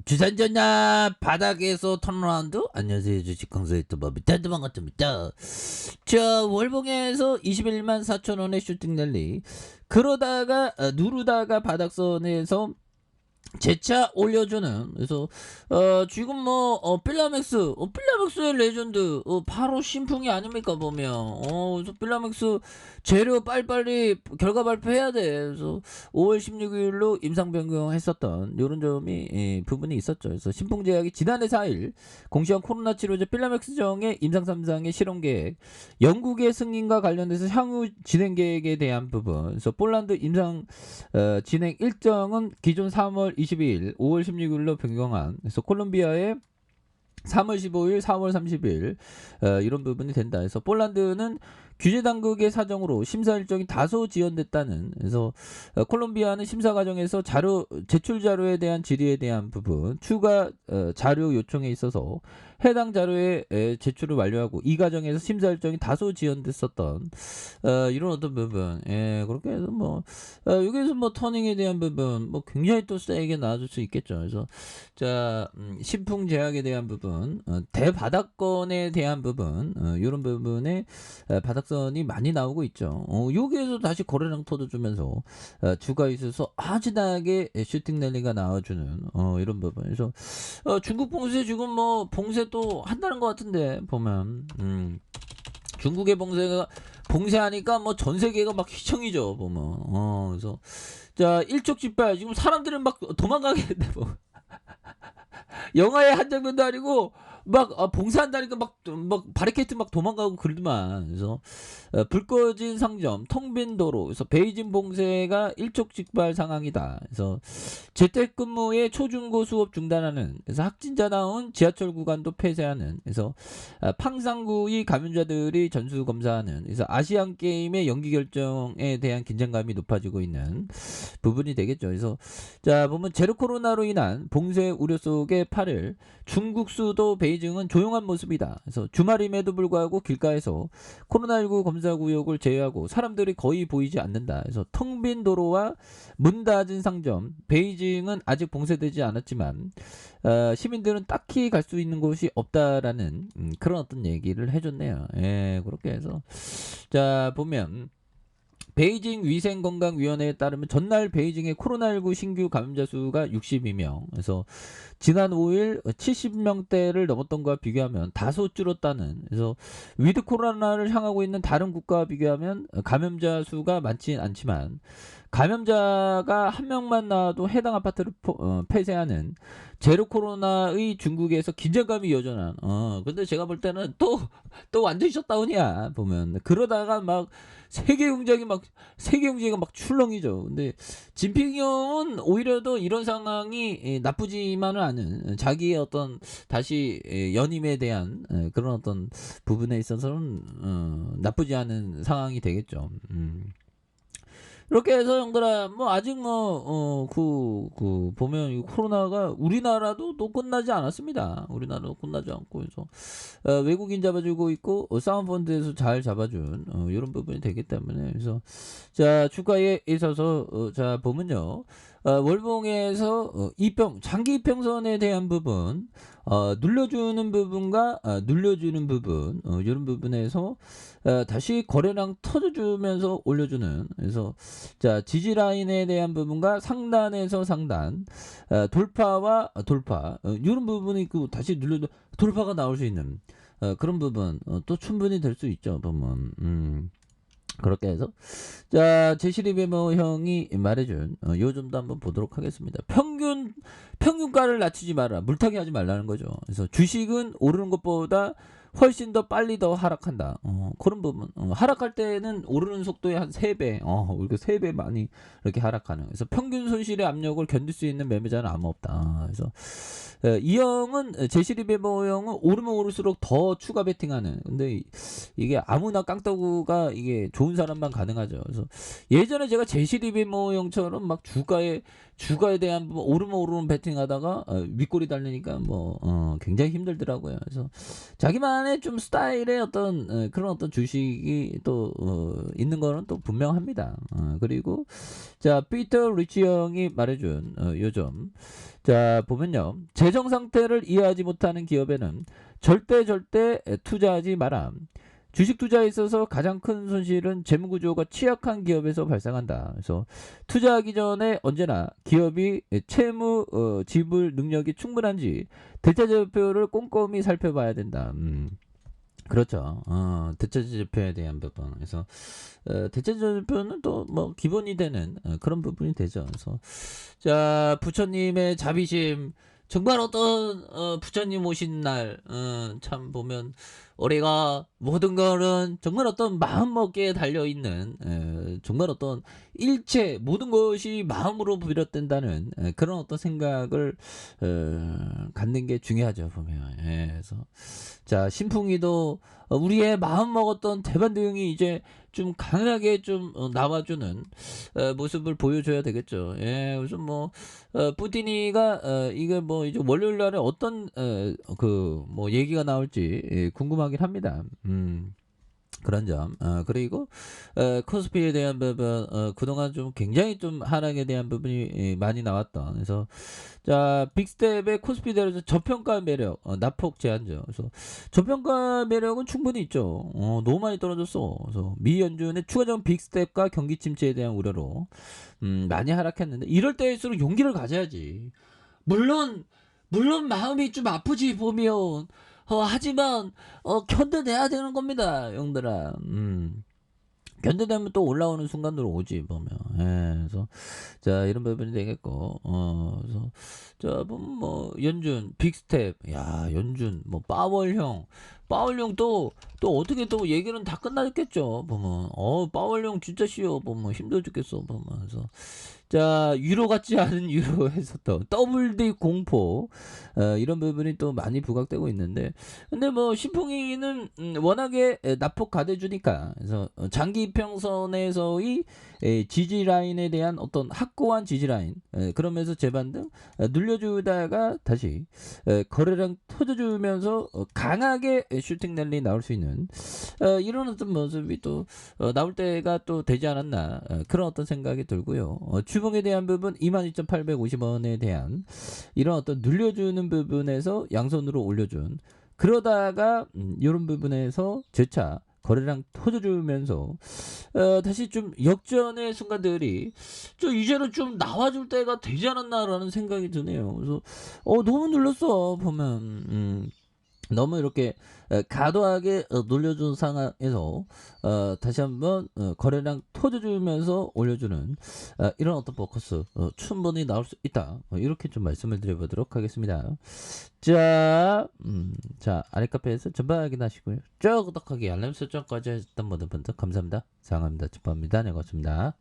주산전야 바닥에서 턴어라운드. 안녕하세요, 주식강사 유튜버 밑에도 반갑습니다. 자, 월봉에서 21만 4천원의 슈팅 랠리. 그러다가 누르다가 바닥선에서 재차 올려주는. 그래서 지금 뭐 필라맥스의 레전드 바로 신풍이 아닙니까 보면. 그래서 필라맥스 재료 빨리빨리 결과 발표해야 돼. 그래서 5월 16일로 임상 변경했었던 요런 점이 부분이 있었죠. 그래서 신풍제약이 지난해 4일 공시한 코로나 치료제 필라맥스정의 임상 3상의 실험 계획, 영국의 승인과 관련돼서 향후 진행 계획에 대한 부분. 그래서 폴란드 임상 진행 일정은 기존 3월 22일, 5월 16일로 변경한. 그래서 콜롬비아의 3월 15일, 4월 30일 이런 부분이 된다. 그래서 폴란드는 규제 당국의 사정으로 심사 일정이 다소 지연됐다는. 그래서 콜롬비아는 심사 과정에서 제출 자료에 대한 질의에 대한 부분, 추가 자료 요청에 있어서 해당 자료의 제출을 완료하고 이 과정에서 심사 일정이 다소 지연됐었던 이런 어떤 부분. 그렇게 해서 뭐 여기서 뭐 터닝에 대한 부분 뭐 굉장히 또 세게 나와줄 수 있겠죠. 그래서 자, 신풍 제약에 대한 부분, 대바닥권에 대한 부분, 이런 부분에 바닥선이 많이 나오고 있죠. 여기에서 다시 거래량 터져주면서 주가 있어서 아지나게 슈팅 랠리가 나와주는 이런 부분. 그래서 중국 봉쇄 지금 뭐 봉쇄 또 한다는 것 같은데 보면 중국의 봉쇄하니까 뭐 전 세계가 막 휘청이죠 보면. 그래서 자, 일촉즉발 지금 사람들은 막 도망가겠는데 뭐. 영화의 한 장면도 아니고 막 봉사한다니까 막 바리케이트 막 도망가고 그러더만. 그래서 불 꺼진 상점, 텅 빈 도로. 그래서 베이징 봉쇄가 일촉즉발 상황이다. 그래서 재택근무의 초중고 수업 중단하는. 그래서 확진자 나온 지하철 구간도 폐쇄하는. 그래서 팡상구이 감염자들이 전수 검사하는. 그래서 아시안 게임의 연기 결정에 대한 긴장감이 높아지고 있는 부분이 되겠죠. 그래서 자, 보면 제로 코로나로 인한 봉쇄 우려 속에 8일 중국 수도 베이징은 조용한 모습이다. 그래서 주말임에도 불구하고 길가에서 코로나19 검사 구역을 제외하고 사람들이 거의 보이지 않는다. 그래서 텅 빈 도로와 문 닫은 상점. 베이징은 아직 봉쇄되지 않았지만 시민들은 딱히 갈 수 있는 곳이 없다라는 그런 어떤 얘기를 해줬네요. 그렇게 해서 자, 보면 베이징 위생건강위원회에 따르면 전날 베이징의 코로나19 신규 감염자 수가 62명. 그래서 지난 5일 70명대를 넘었던 것과 비교하면 다소 줄었다는. 그래서 위드 코로나를 향하고 있는 다른 국가와 비교하면 감염자 수가 많진 않지만 감염자가 한 명만 나와도 해당 아파트를 폐쇄하는 제로 코로나의 중국에서 긴장감이 여전한. 근데 제가 볼 때는 또 완전 셧다운이야 보면. 그러다가 막 세계 경제가 막 출렁이죠. 근데 진핑 형은 오히려 더 이런 상황이 나쁘지만은 않은, 자기의 어떤 다시 연임에 대한 그런 어떤 부분에 있어서는 나쁘지 않은 상황이 되겠죠. 이렇게 해서 형들아, 뭐 아직 뭐 보면 이 코로나가 우리나라도 또 끝나지 않았습니다. 우리나라도 끝나지 않고. 그래서 외국인 잡아주고 있고 사운펀드에서 잘 잡아준 이런 부분이 되기 때문에. 그래서 자, 주가에 있어서 자, 보면요, 월봉에서 장기 이평선에 대한 부분, 눌러주는 부분과 눌려주는 부분, 이런 부분에서 다시 거래량 터져주면서 올려주는. 그래서 자, 지지 라인에 대한 부분과 상단에서 상단, 돌파와 돌파, 이런 부분이 있고 다시 돌파가 나올 수 있는 그런 부분 또 충분히 될 수 있죠 보면. 그렇게 해서 자, 제시리베모 형이 말해준 요 점도 한번 보도록 하겠습니다. 평균가를 낮추지 마라, 물타기 하지 말라는 거죠. 그래서 주식은 오르는 것보다 훨씬 더 빨리 더 하락한다. 그런 부분. 하락할 때는 오르는 속도의 한 3배, 이렇게 3배 많이 이렇게 하락하는. 그래서 평균 손실의 압력을 견딜 수 있는 매매자는 아무 없다. 그래서 이 형은, 제시리베모 형은 오르면 오를수록 더 추가 베팅하는. 근데 이게 아무나 깡따구가 이게 좋은 사람만 가능하죠. 그래서 예전에 제가 제시리베모 형처럼 막 주가에 주가에 대한 부분 오르면 베팅하다가 윗골이 달리니까 뭐 굉장히 힘들더라고요. 그래서 자기만의 좀 스타일의 어떤 그런 어떤 주식이 또 있는 거는 또 분명합니다. 그리고 자 피터 리치 형이 말해준 요점 자 보면요 재정 상태를 이해하지 못하는 기업에는 절대 투자하지 마라. 주식 투자에 있어서 가장 큰 손실은 재무구조가 취약한 기업에서 발생한다. 그래서 투자하기 전에 언제나 기업이 채무 지불 능력이 충분한지 대차지표를 꼼꼼히 살펴봐야 된다. 그렇죠. 대차지표에 대한 부분. 그래서 대차지표는 또 뭐 기본이 되는 그런 부분이 되죠. 그래서 자 부처님의 자비심 정말 어떤 부처님 오신 날 참 보면 우리가 모든 거는 정말 어떤 마음먹기에 달려있는 정말 어떤 일체 모든 것이 마음으로 비롯된다는 그런 어떤 생각을 갖는 게 중요하죠 보면. 그래서 자 신풍이도 우리의 마음 먹었던 대반대응이 이제 좀 강하게 좀 나와주는 모습을 보여줘야 되겠죠. 그래서 뭐 푸틴이가 이게 뭐 이제 월요일 날에 어떤 그 뭐 얘기가 나올지 궁금하긴 합니다. 그런 점. 그리고 코스피에 대한 부분 그동안 좀 굉장히 좀 하락에 대한 부분이 많이 나왔던. 그래서 자 빅스텝의 코스피대로서 저평가 매력 낙폭 제한죠. 그래서 저평가 매력은 충분히 있죠. 너무 많이 떨어졌어. 그래서 미 연준의 추가적인 빅스텝과 경기 침체에 대한 우려로 많이 하락했는데 이럴 때일수록 용기를 가져야지. 물론 마음이 좀 아프지 보면 하지만 견뎌내야 되는 겁니다 형들아. 견뎌내면 또 올라오는 순간으로 오지 보면. 그래서 자 이런 부분이 되겠고 그래서 자 보면 뭐 연준 빅스텝 야 연준 뭐 파월형 또 어떻게 또 얘기는 다 끝났겠죠 보면. 파월형 진짜 쉬워 보면 힘들어 죽겠어 보면. 그래서 자 유로 같지 않은 유로에서 또 WD 공포 이런 부분이 또 많이 부각되고 있는데 근데 뭐 신풍이는 워낙에 낙폭 가대주니까 그래서 장기 이평선에서의 지지 라인에 대한 어떤 확고한 지지 라인 그러면서 재반등 눌려주다가 다시 거래량 터져주면서 강하게 슈팅 랠리 나올 수 있는 이런 어떤 모습이 또 나올 때가 또 되지 않았나 그런 어떤 생각이 들고요. 주봉에 대한 부분 22,850원에 대한 이런 어떤 눌려주는 부분에서 양손으로 올려준 그러다가 이런 부분에서 재차 거래량 터져주면서 다시 좀 역전의 순간들이 좀 이제는 좀 나와줄 때가 되지 않았나라는 생각이 드네요. 그래서 너무 눌렀어 보면. 너무 이렇게 과도하게 놀려준 상황에서 다시 한번 거래량 터져주면서 올려주는 이런 어떤 포커스 충분히 나올 수 있다. 이렇게 좀 말씀을 드려보도록 하겠습니다. 자, 자 아래 카페에서 전방 확인하시고요. 쭉 구독하기 알람 설정까지 했던 모든 분들 감사합니다. 사랑합니다. 축복합니다. 네 고맙습니다.